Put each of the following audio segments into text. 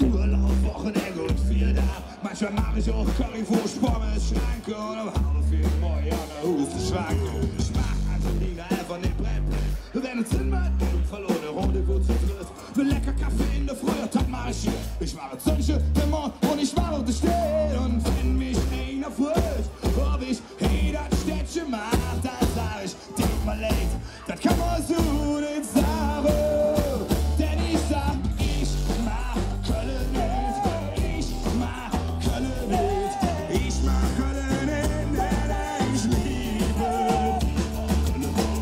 Urlaub, Wochenende und viel da. Manchmal mache ich auch Currywurst, Pommes, Schranke und am Haare viel Moja, der Hufenschwanke. Ich mach Angelina einfach nicht Brett. Wenn es Sinn macht, verlorene Rendezvous zu dritt. Will lecker Kaffee in der Früh, das mach ich hier. Ich mache Zündchen, Dämon und ich mache das still. Und wenn mich einer fragt, ob ich das Städtchen mach, dann sag ich, denk mal leid, das kann man so nicht sagen. Denn ich sag, ich mach Köln nicht, ich mach Köln nicht, ich mach Köln nicht, denn ich liebe.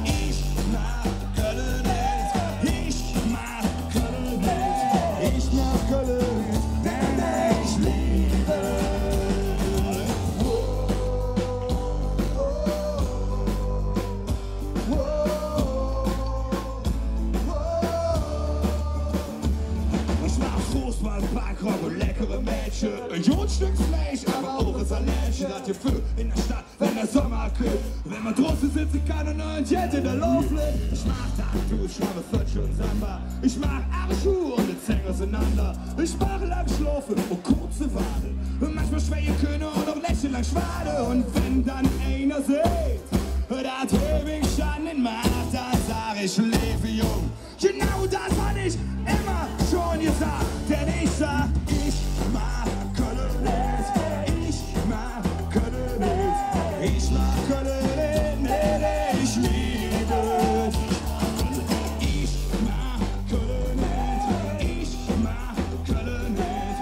Ich mach Köln nicht, ich mach Köln nicht, ich mach Köln nicht, denn ich liebe. Ich mach Fußball, Punkrock und leckere Mädchen. Ein Jodstück Fleisch, aber auch ein Salärchen. Das Gefühl in der Stadt, wenn der Sommer kühlt. Wenn man draußen sitzen kann und ein Jet in der Luft liegt. Ich mach Tattoo, ich habe Fötsch und Samba. Ich mach Arschschuhe und die Zähne auseinander. Ich mach Langschlaufe und kurze Wade. Und manchmal schwäche Köne und noch lächeln lang Schwade. Und wenn dann einer sieht, das hab ich schon in Macht, dann sag ich, lebe jung. Genau das hab ich immer schon gesagt. Denn ich sag, ich mag Köln nicht, ich mag Köln nicht, ich mag Köln nicht, ich liebe es. Ich mag Köln nicht, ich mag Köln nicht,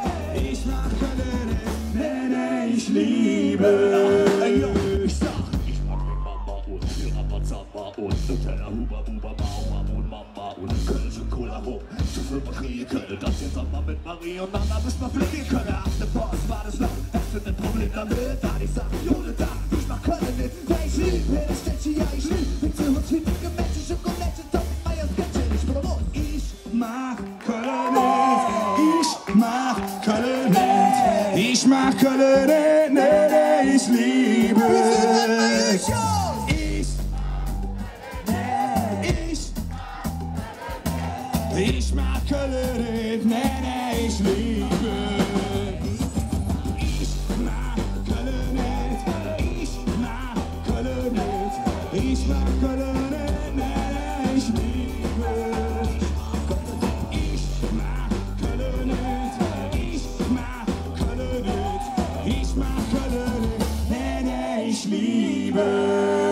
ich mag Köln nicht, ich liebe es. Ich sag, ich mag mit Mama und Rapazappa und Nutella, Huba, Buba, Baum und Mama und Kölsch und Cola hoch. Zu viel kriegen können, dass wir Sommer mit Marie und Nana bis mal fliegen können. Ab der Post war das Land, das sind ein Problem damit. Da ich sag, Jule da, ich mach Köln nicht. Ja, ich liebe das Städtchen, ja, ich liebe mit so hundsfindige Menschen, Schokolade, Tom, Meyers, Kätzchen. Ich bin los. Ich mag Köln nicht, ich mag Köln nicht, ich mag Köln nicht, ich liebe es. Ich mag Köln nicht, nee, ich liebe. Ich mag Köln nicht, ich mag Köln nicht, ich mag Köln nicht, nee, ich liebe. Ich mag Köln nicht, ich mag Köln nicht, ich mag Köln nicht, nee, ich liebe.